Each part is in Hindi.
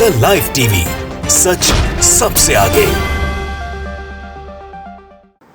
द लाइव टीवी, सच सबसे आगे।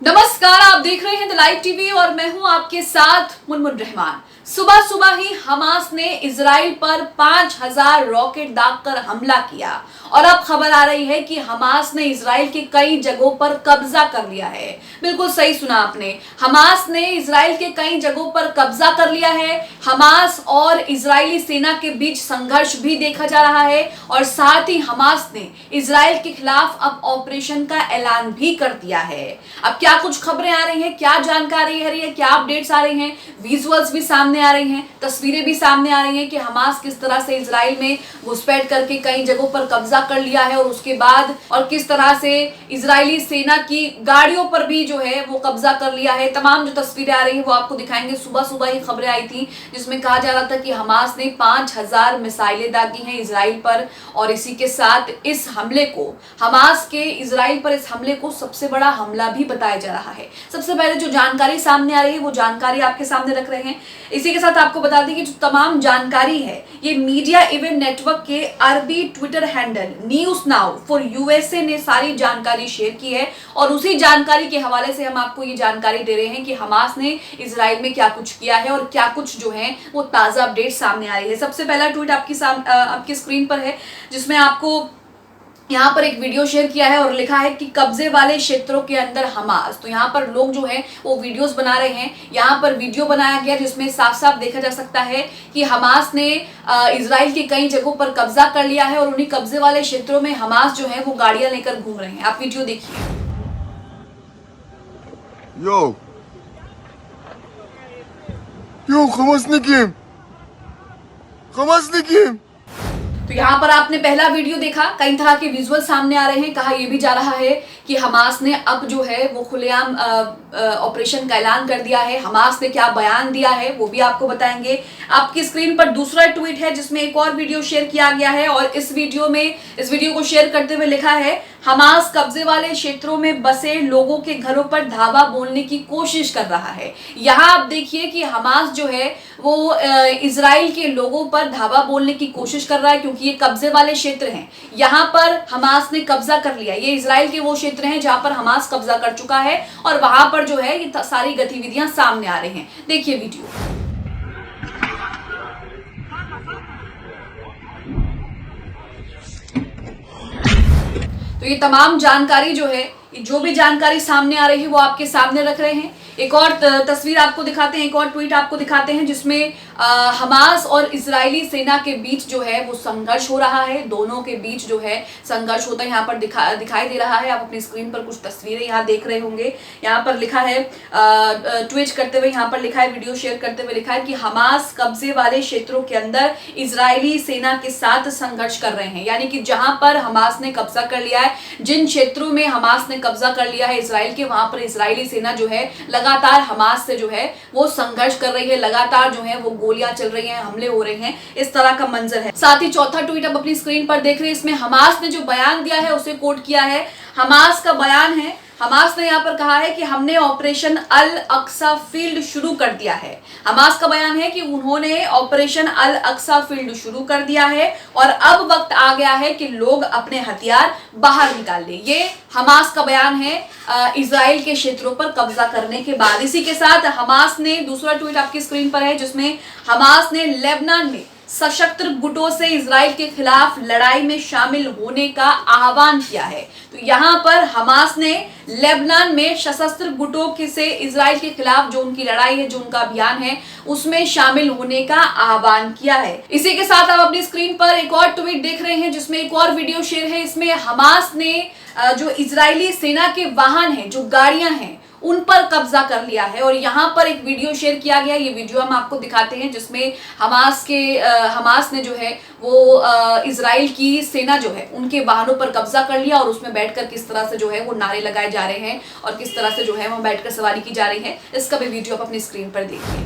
नमस्कार, आप देख रहे हैं द लाइव टीवी और मैं हूं आपके साथ मुनमुन रहमान। सुबह सुबह ही हमास ने इजराइल पर 5000 रॉकेट दागकर हमला किया और अब खबर आ रही है कि हमास ने इजराइल के कई जगहों पर कब्जा कर लिया है। बिल्कुल सही सुना आपने, हमास ने इजराइल के कई जगहों पर कब्जा कर लिया है। हमास और इजरायली सेना के बीच संघर्ष भी देखा जा रहा है और साथ ही हमास ने इजराइल के खिलाफ अब ऑपरेशन का ऐलान भी कर दिया है। अब क्या कुछ खबरें आ रही हैं, क्या जानकारी आ रही है, क्या अपडेट्स आ रही हैं, विजुअल्स भी सामने आ रही हैं, तस्वीरें भी सामने आ रही हैं कि हमास किस तरह से इजराइल में घुसपैठ करके कई जगहों पर कब्जा कर लिया है और उसके बाद और किस तरह से इजरायली सेना की गाड़ियों पर भी जो है वो कब्जा कर लिया है। तमाम जो तस्वीरें आ रही हैं वो आपको दिखाएंगे। सुबह सुबह ही खबरें आई थी जिसमें कहा जा रहा था कि हमास ने 5000 मिसाइलें दागी हैं इजराइल पर और इसी के साथ इस हमले को, हमास के इजराइल पर इस हमले को सबसे बड़ा हमला भी बताया जा रहा है। सबसे पहले जो जानकारी सामने आ रही है वो जानकारी आपके सामने रख रहे हैं। इसी के साथ आपको बता दें कि जो तमाम जानकारी है ये मीडिया इवेंट नेटवर्क के अरबी Twitter handle news now for USA ने सारी जानकारी शेयर की है और उसी जानकारी के हवाले से हम आपको ये जानकारी दे रहे हैं कि हमास ने इजराइल में क्या कुछ किया है और क्या कुछ जो है वो ताजा अपडेट सामने आ रही है। सबसे पहला ट्वीट आपकी स्क्रीन पर है जिसमें आपको यहाँ पर एक वीडियो शेयर किया है और लिखा है कि कब्जे वाले क्षेत्रों के अंदर हमास। तो यहाँ पर लोग जो हैं वो वीडियोस बना रहे हैं। यहाँ पर वीडियो बनाया गया जिसमें साफ साफ देखा जा सकता है कि हमास ने इजराइल के कई जगहों पर कब्जा कर लिया है और उन्हीं कब्जे वाले क्षेत्रों में हमास जो है वो गाड़ियां लेकर घूम रहे हैं। आप वीडियो देखिए। खमसनिकीम। तो यहाँ पर आपने पहला वीडियो देखा, कई तरह के विजुअल सामने आ रहे हैं। कहा यह भी जा रहा है कि हमास ने अब जो है वो खुलेआम ऑपरेशन का ऐलान कर दिया है। हमास ने क्या बयान दिया है वो भी आपको बताएंगे। आपकी स्क्रीन पर दूसरा ट्वीट है जिसमें एक और वीडियो शेयर किया गया है और इस वीडियो को शेयर करते हुए लिखा है, हमास कब्जे वाले क्षेत्रों में बसे लोगों के घरों पर धावा बोलने की कोशिश कर रहा है। यहाँ आप देखिए कि हमास जो है वो इजराइल के लोगों पर धावा बोलने की कोशिश कर रहा है क्योंकि ये कब्जे वाले क्षेत्र हैं। यहाँ पर हमास ने कब्जा कर लिया। ये इजराइल के वो क्षेत्र हैं जहां पर हमास कब्जा कर चुका है और वहां पर जो है ये सारी गतिविधियां सामने आ रही हैं। देखिए वीडियो। तो ये तमाम जानकारी जो है, जो भी जानकारी सामने आ रही है वो आपके सामने रख रहे हैं। एक और तस्वीर आपको दिखाते हैं, एक और ट्वीट आपको दिखाते हैं जिसमें हमास और इजरायली सेना के बीच जो है वो संघर्ष हो रहा है। दोनों के बीच जो है संघर्ष होता है यहाँ पर दिखाई दे रहा है। आप अपनी स्क्रीन पर कुछ तस्वीरें यहाँ देख रहे होंगे। यहाँ पर लिखा है, ट्वीट करते हुए यहाँ पर लिखा है, वीडियो शेयर करते हुए लिखा है कि हमास कब्जे वाले क्षेत्रों के अंदर इजरायली सेना के साथ संघर्ष कर रहे हैं। यानी कि जहां पर हमास ने कब्जा कर लिया है, जिन क्षेत्रों में हमास ने कब्जा कर लिया है इजराइल के, वहां पर इजरायली सेना जो है लगातार हमास से जो है वो संघर्ष कर रही है। लगातार जो है वो गोलियां चल रही हैं, हमले हो रहे हैं, इस तरह का मंजर है। साथ ही चौथा ट्वीट आप अपनी स्क्रीन पर देख रहे हैं। इसमें हमास ने जो बयान दिया है उसे कोट किया है। हमास का बयान है, हमास ने यहाँ पर कहा है कि हमने ऑपरेशन अल अक्सा फील्ड शुरू कर दिया है। हमास का बयान है कि उन्होंने ऑपरेशन अल अक्सा फील्ड शुरू कर दिया है और अब वक्त आ गया है कि लोग अपने हथियार बाहर निकाल लें। ये हमास का बयान है इजराइल के क्षेत्रों पर कब्जा करने के बाद। इसी के साथ हमास ने दूसरा ट्वीट आपकी स्क्रीन पर है जिसमें हमास ने लेबनान में सशस्त्र गुटों से इजराइल के खिलाफ लड़ाई में शामिल होने का आह्वान किया है। तो यहाँ पर हमास ने लेबनान में सशस्त्र गुटों से इजराइल के खिलाफ जो उनकी लड़ाई है, जो उनका अभियान है, उसमें शामिल होने का आह्वान किया है। इसी के साथ आप अपनी स्क्रीन पर एक और ट्वीट देख रहे हैं जिसमें एक और वीडियो शेयर है। इसमें हमास ने जो इजरायली सेना के वाहन हैं, जो गाड़ियां हैं, उन पर कब्जा कर लिया है और यहाँ पर एक वीडियो शेयर किया गया। ये वीडियो हम आपको दिखाते हैं जिसमें हमास ने जो है वो इजराइल की सेना जो है उनके वाहनों पर कब्जा कर लिया और उसमें बैठकर किस तरह से जो है वो नारे लगाए जा रहे हैं और किस तरह से जो है वो बैठकर सवारी की जा रही है। इसका भी वीडियो आप अपनी स्क्रीन पर देखिए।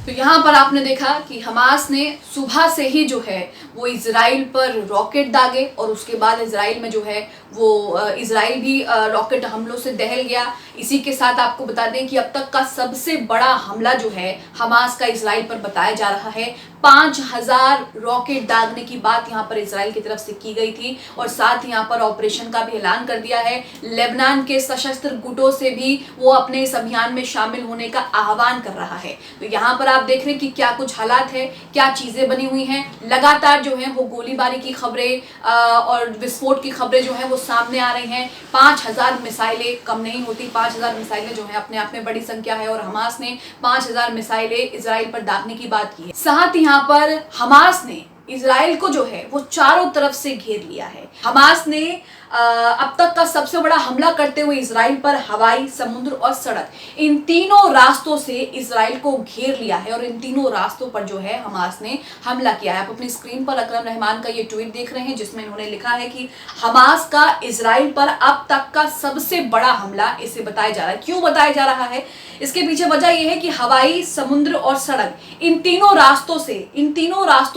तो यहाँ पर आपने देखा कि हमास ने सुबह से ही जो है वो इजराइल पर रॉकेट दागे और उसके बाद इजराइल में जो है वो इजराइल भी रॉकेट हमलों से दहल गया। इसी के साथ आपको बता दें कि अब तक का सबसे बड़ा हमला जो है हमास का इजराइल पर बताया जा रहा है। 5000 रॉकेट दागने की बात यहां पर इजराइल की तरफ से की गई थी और साथ ही यहां पर ऑपरेशन का भी ऐलान कर दिया है। लेबनान के सशस्त्र गुटों से भी वो अपने इस अभियान में शामिल होने का आह्वान कर रहा है। तो यहाँ पर आप देख रहे हैं कि क्या कुछ हालात है, क्या चीजें बनी हुई हैं। लगातार जो है वो गोलीबारी की खबरें और विस्फोट की खबरें जो है वो सामने आ रही हैं। 5000 मिसाइलें कम नहीं होती, 5000 मिसाइलें जो है अपने आप में बड़ी संख्या है और हमास ने 5000 मिसाइलें इजराइल पर दागने की बात की है। साथ ही यहाँ पर हमास ने इजराइल को जो है वो चारों तरफ से घेर लिया है। हमास ने अब तक का सबसे बड़ा हमला करते हुए इजराइल पर हवाई, समुद्र और सड़क, इन तीनों रास्तों से इजराइल को घेर लिया है और इन तीनों रास्तों पर जो है हमास ने हमला किया है। आप अपनी स्क्रीन पर अकरम रहमान का ये ट्वीट देख रहे हैं जिसमें इन्होंने लिखा है कि हमास का इजराइल पर अब तक का सबसे बड़ा हमला इसे बताया जा रहा है। क्यों बताया जा रहा है? इसके पीछे वजह यह है कि हवाई, समुद्र और सड़क, इन तीनों रास्तों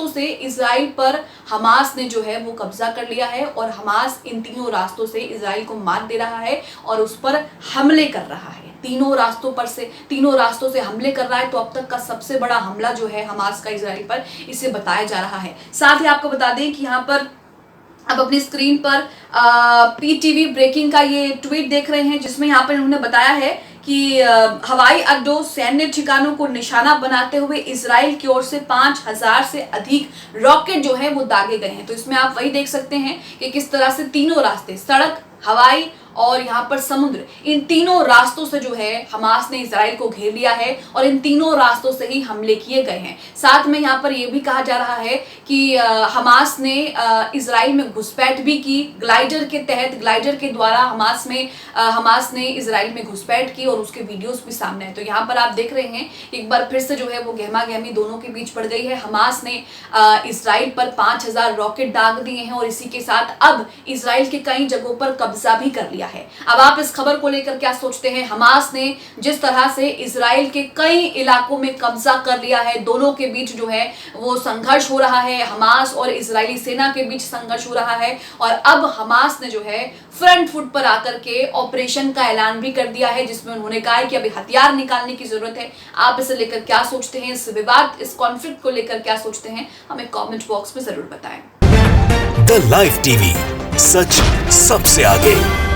से इजराइल पर हमास ने जो है वो कब्जा कर लिया है और हमास इन तीनों रास्तों से इजराइल को मात दे रहा है और उस पर हमले कर रहा है। तीनों रास्तों से हमले कर रहा है। तो अब तक का सबसे बड़ा हमला जो है हमास का इजराइल पर, इसे बताया जा रहा है। साथ ही आपको बता दें कि यहाँ पर आप अपनी स्क्रीन पर पीटीवी ब्रेकिंग का ये ट्वीट देख रहे हैं जिसमें यहाँ पर उन्होंने बताया है कि हवाई अड्डों, सैन्य ठिकानों को निशाना बनाते हुए इजराइल की ओर से 5000 से अधिक रॉकेट जो है वो दागे गए हैं। तो इसमें आप वही देख सकते हैं कि किस तरह से तीनों रास्ते, सड़क, हवाई और यहाँ पर समुद्र, इन तीनों रास्तों से जो है हमास ने इजराइल को घेर लिया है और इन तीनों रास्तों से ही हमले किए गए हैं। साथ में यहाँ पर यह भी कहा जा रहा है कि हमास ने इजराइल में घुसपैठ भी की। ग्लाइडर के द्वारा हमास ने इजराइल में घुसपैठ की और उसके वीडियोस भी सामने हैं। तो यहाँ पर आप देख रहे हैं एक बार फिर से जो है वो गहमा गहमी दोनों के बीच पड़ गई है। हमास ने इजराइल पर 5000 रॉकेट दाग दिए हैं और इसी के साथ अब इजराइल के कई जगहों पर कब्जा भी कर लिया है। अब आप इस खबर को लेकर क्या सोचते हैं? हमास ने जिस तरह से इजराइल के कई इलाकों में कब्जा कर लिया है, दोनों के बीच जो है वो संघर्ष हो रहा है, हमास और इजरायली सेना के बीच संघर्ष हो रहा है और अब हमास ने जो है फ्रंट फुट पर आकर के ऑपरेशन का ऐलान भी कर दिया है जिसमें उन्होंने कहा है कि अभी हथियार निकालने की जरूरत है। आप इसे लेकर क्या सोचते हैं? इस विवाद, इस कॉन्फ्लिक्ट को लेकर क्या सोचते हैं? हमें कमेंट बॉक्स में जरूर बताएं। द लाइव टीवी, सच सबसे आगे।